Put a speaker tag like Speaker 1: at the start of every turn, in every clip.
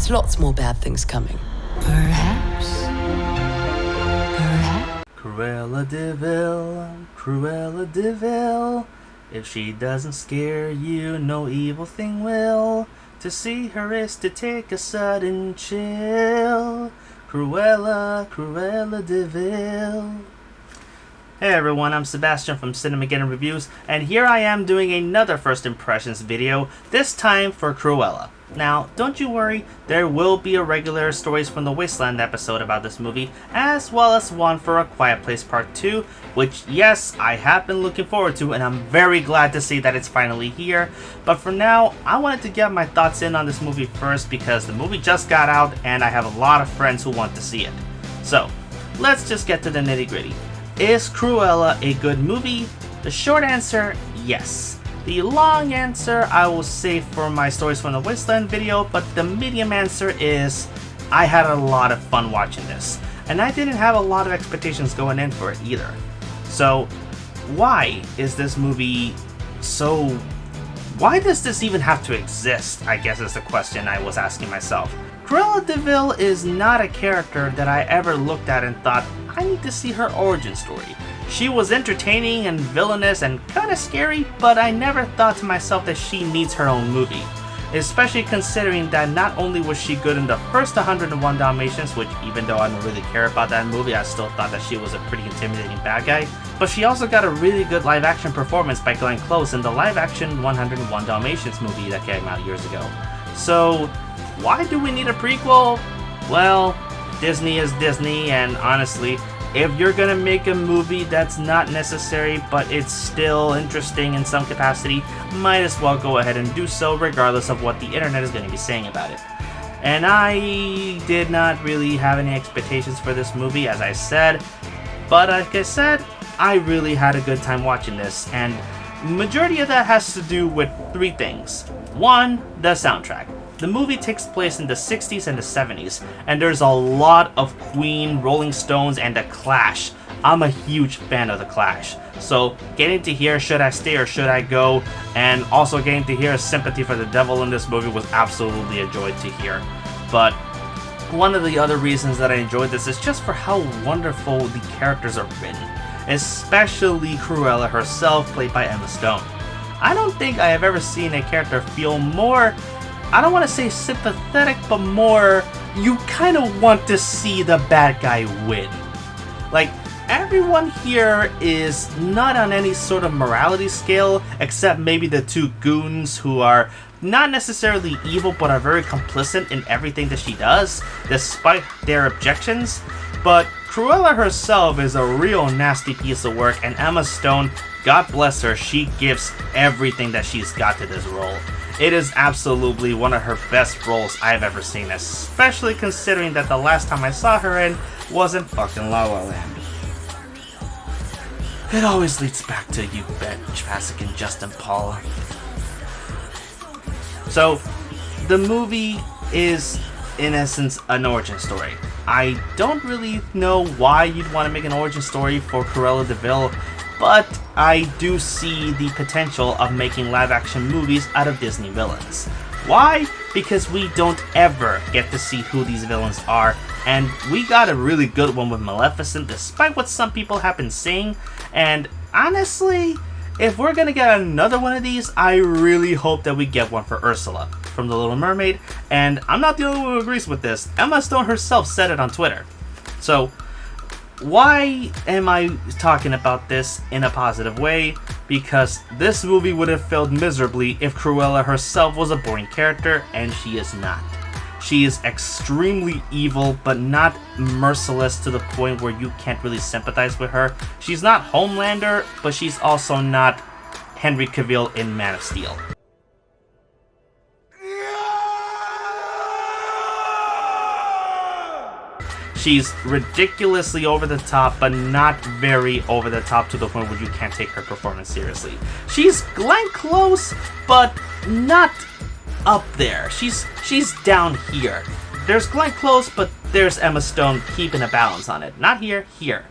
Speaker 1: There's lots more bad things coming. Perhaps.
Speaker 2: Cruella De Vil, Cruella De Vil. If she doesn't scare you, no evil thing will. To see her is to take a sudden chill. Cruella, Cruella De Vil. Hey everyone, I'm Sebastian from Cinemageddon Reviews, and here I am doing another first impressions video, this time for Cruella. Now, don't you worry, there will be a regular Stories from the Wasteland episode about this movie, as well as one for A Quiet Place Part 2, which, yes, I have been looking forward to, and I'm very glad to see that it's finally here. But for now, I wanted to get my thoughts in on this movie first, because the movie just got out, and I have a lot of friends who want to see it. So, let's just get to the nitty-gritty. Is Cruella a good movie? The short answer, yes. The long answer I will save for my Stories from the Wasteland video, but the medium answer is I had a lot of fun watching this, and I didn't have a lot of expectations going in for it either. So why is this movie so... why does this even have to exist, I guess is the question I was asking myself. Cruella De Vil is not a character that I ever looked at and thought, I need to see her origin story. She was entertaining and villainous and kinda scary, but I never thought to myself that she needs her own movie. Especially considering that not only was she good in the first 101 Dalmatians, which even though I don't really care about that movie, I still thought that she was a pretty intimidating bad guy, but she also got a really good live action performance by Glenn Close in the live action 101 Dalmatians movie that came out years ago. So, why do we need a prequel? Well, Disney is Disney, and honestly, if you're gonna make a movie that's not necessary but it's still interesting in some capacity, might as well go ahead and do so regardless of what the internet is gonna be saying about it. And I did not really have any expectations for this movie, as I said, but like I said, I really had a good time watching this, and majority of that has to do with three things. One, the soundtrack. The movie takes place in the 60s and the 70s, and there's a lot of Queen, Rolling Stones, and The Clash. I'm a huge fan of The Clash, so getting to hear Should I Stay or Should I Go, and also getting to hear Sympathy for the Devil in this movie was absolutely a joy to hear. But one of the other reasons that I enjoyed this is just for how wonderful the characters are written, especially Cruella herself, played by Emma Stone. I don't think I have ever seen a character feel more, I don't want to say sympathetic, but more, you kind of want to see the bad guy win. Like, everyone here is not on any sort of morality scale, except maybe the two goons who are not necessarily evil, but are very complicit in everything that she does, despite their objections. But Cruella herself is a real nasty piece of work, and Emma Stone, God bless her, she gives everything that she's got to this role. It is absolutely one of her best roles I've ever seen, especially considering that the last time I saw her in was in fucking La La Land. It always leads back to You Bet, Jurassic and Justin Paul. So, the movie is, in essence, an origin story. I don't really know why you'd want to make an origin story for Cruella De Vil, but I do see the potential of making live-action movies out of Disney villains. Why? Because we don't ever get to see who these villains are, and we got a really good one with Maleficent, despite what some people have been saying, and honestly, if we're gonna get another one of these, I really hope that we get one for Ursula from The Little Mermaid, and I'm not the only one who agrees with this. Emma Stone herself said it on Twitter. So, why am I talking about this in a positive way? Because this movie would have failed miserably if Cruella herself was a boring character, and she is not. She is extremely evil, but not merciless to the point where you can't really sympathize with her. She's not Homelander, but she's also not Henry Cavill in Man of Steel. She's ridiculously over the top, but not very over the top to the point where you can't take her performance seriously. She's Glenn Close, but not up there. She's down here. There's Glenn Close, but there's Emma Stone keeping a balance on it. Not here, here.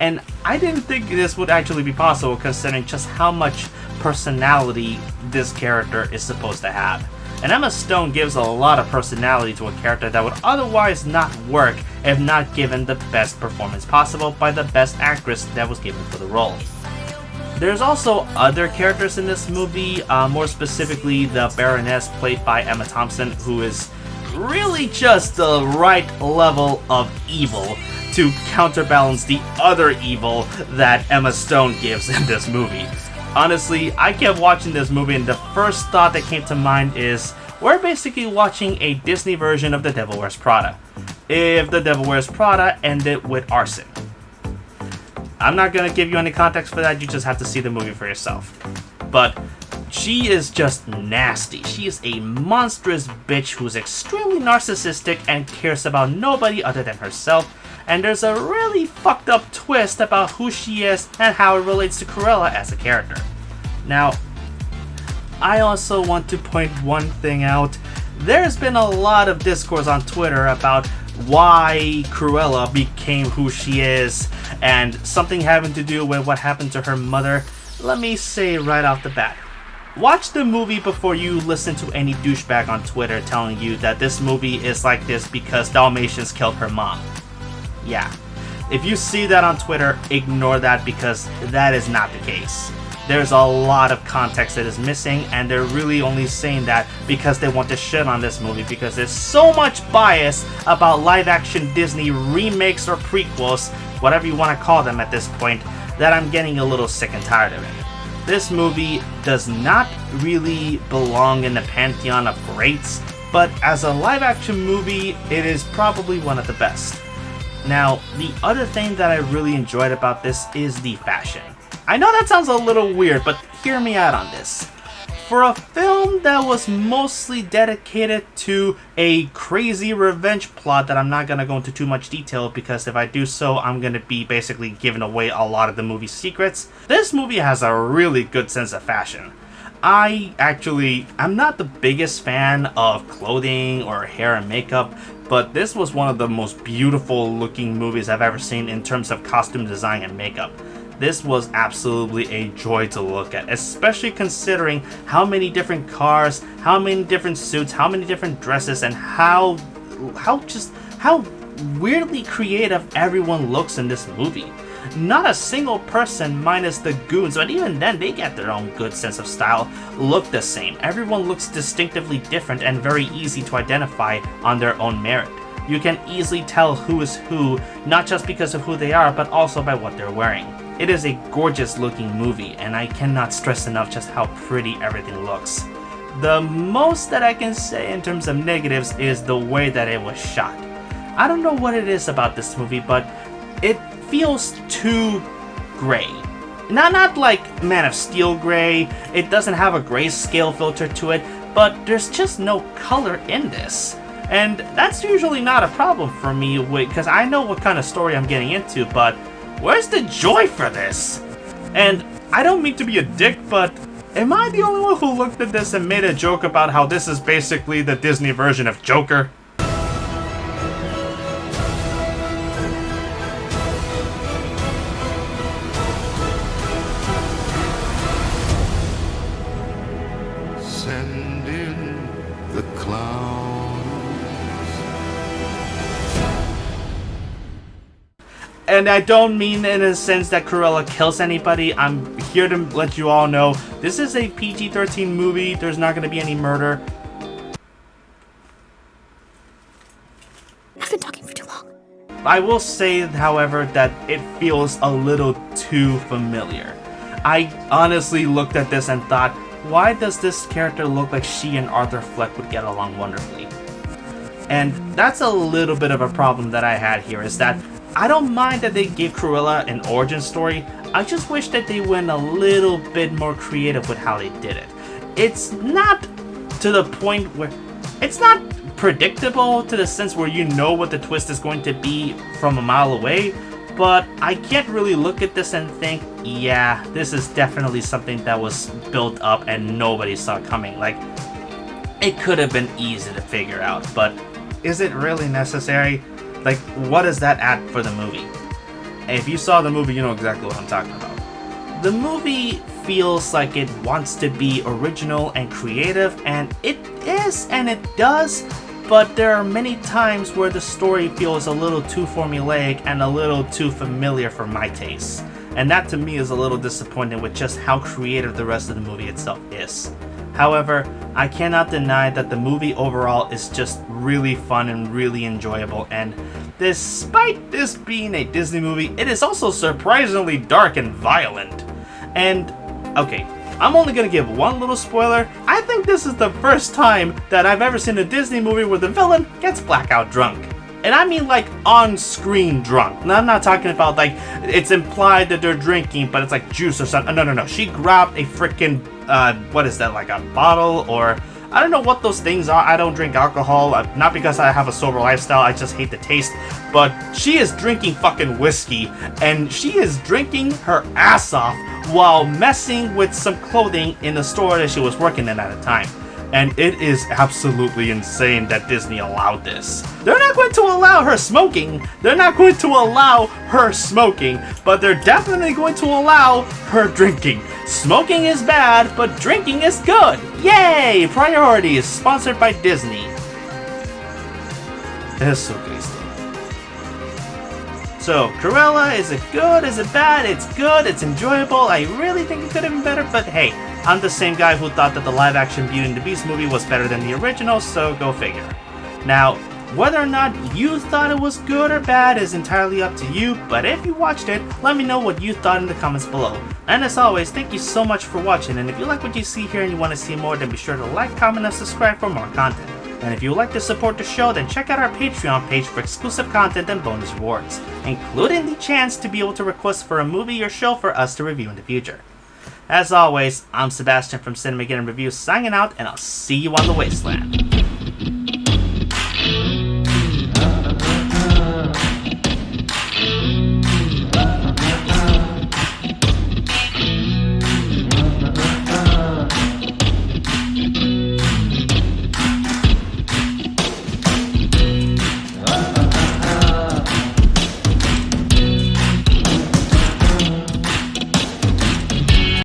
Speaker 2: And I didn't think this would actually be possible considering just how much personality this character is supposed to have. and Emma Stone gives a lot of personality to a character that would otherwise not work if not given the best performance possible by the best actress that was given for the role. There's also other characters in this movie, more specifically the Baroness played by Emma Thompson, who is really just the right level of evil to counterbalance the other evil that Emma Stone gives in this movie. Honestly, I kept watching this movie and the first thought that came to mind is, we're basically watching a Disney version of The Devil Wears Prada. If The Devil Wears Prada ended with arson. I'm not going to give you any context for that, you just have to see the movie for yourself. But she is just nasty. She is a monstrous bitch who's extremely narcissistic and cares about nobody other than herself. And there's a really fucked up twist about who she is and how it relates to Cruella as a character. Now, I also want to point one thing out. There's been a lot of discourse on Twitter about why Cruella became who she is, and something having to do with what happened to her mother. Let me say right off the bat, watch the movie before you listen to any douchebag on Twitter telling you that this movie is like this because Dalmatians killed her mom. Yeah, if you see that on Twitter, ignore that because that is not the case. There's a lot of context that is missing, and they're really only saying that because they want to shit on this movie because there's so much bias about live-action Disney remakes or prequels, whatever you want to call them at this point, that I'm getting a little sick and tired of it. This movie does not really belong in the pantheon of greats, but as a live-action movie, it is probably one of the best. Now, the other thing that I really enjoyed about this is the fashion. I know that sounds a little weird, but hear me out on this. For a film that was mostly dedicated to a crazy revenge plot that I'm not going to go into too much detail because if I do so, I'm going to be basically giving away a lot of the movie's secrets, this movie has a really good sense of fashion. I'm not the biggest fan of clothing or hair and makeup, but this was one of the most beautiful looking movies I've ever seen in terms of costume design and makeup. This was absolutely a joy to look at, especially considering how many different cars, how many different suits, how many different dresses, and how weirdly creative everyone looks in this movie. Not a single person, minus the goons, but even then they get their own good sense of style, look the same. Everyone looks distinctively different and very easy to identify on their own merit. You can easily tell who is who, not just because of who they are, but also by what they're wearing. It is a gorgeous looking movie, and I cannot stress enough just how pretty everything looks. The most that I can say in terms of negatives is the way that it was shot. I don't know what it is about this movie, but it feels too gray. Not like Man of Steel gray, it doesn't have a grayscale filter to it, but there's just no color in this. And that's usually not a problem for me because I know what kind of story I'm getting into, but where's the joy for this? And I don't mean to be a dick, but am I the only one who looked at this and made a joke about how this is basically the Disney version of Joker?
Speaker 3: Send in the clowns.
Speaker 2: And I don't mean in a sense that Cruella kills anybody. I'm here to let you all know this is a PG-13 movie. There's not going to be any murder.
Speaker 4: I've been talking for too long.
Speaker 2: I will say, however, that it feels a little too familiar. I honestly looked at this and thought, why does this character look like she and Arthur Fleck would get along wonderfully? And that's a little bit of a problem that I had here, is that I don't mind that they gave Cruella an origin story. I just wish that they went a little bit more creative with how they did it. It's not to the point where it's not predictable to the sense where you know what the twist is going to be from a mile away, but I can't really look at this and think, yeah, this is definitely something that was built up and nobody saw coming. Like, it could have been easy to figure out, but is it really necessary? Like, what does that add for the movie? And if you saw the movie, you know exactly what I'm talking about. The movie feels like it wants to be original and creative, and it is, and it does, but there are many times where the story feels a little too formulaic and a little too familiar for my taste. And that to me is a little disappointing with just how creative the rest of the movie itself is. However, I cannot deny that the movie overall is just really fun and really enjoyable, and despite this being a Disney movie, it is also surprisingly dark and violent. And, okay, I'm only gonna give one little spoiler. I think this is the first time that I've ever seen a Disney movie where the villain gets blackout drunk. And I mean like on-screen drunk. Now, I'm not talking about like, it's implied that they're drinking, but it's like juice or something. No. She grabbed a freaking, what is that, like a bottle or... I don't know what those things are. I don't drink alcohol, not because I have a sober lifestyle, I just hate the taste. But she is drinking fucking whiskey, and she is drinking her ass off while messing with some clothing in the store that she was working in at the time. And it is absolutely insane that Disney allowed this. They're not going to allow her smoking. They're not going to allow her smoking, but they're definitely going to allow her drinking. Smoking is bad, but drinking is good. Yay! Priorities, sponsored by Disney. Jesucristo. So, Cruella, is it good? Is it bad? It's good, it's enjoyable. I really think it could have been better, but hey, I'm the same guy who thought that the live-action Beauty and the Beast movie was better than the original, so go figure. Now, whether or not you thought it was good or bad is entirely up to you, but if you watched it, let me know what you thought in the comments below. And as always, thank you so much for watching, and if you like what you see here and you want to see more, then be sure to like, comment, and subscribe for more content. And if you would like to support the show, then check out our Patreon page for exclusive content and bonus rewards, including the chance to be able to request for a movie or show for us to review in the future. As always, I'm Sebastian from Cinemageddon Reviews signing out, and I'll see you on the wasteland.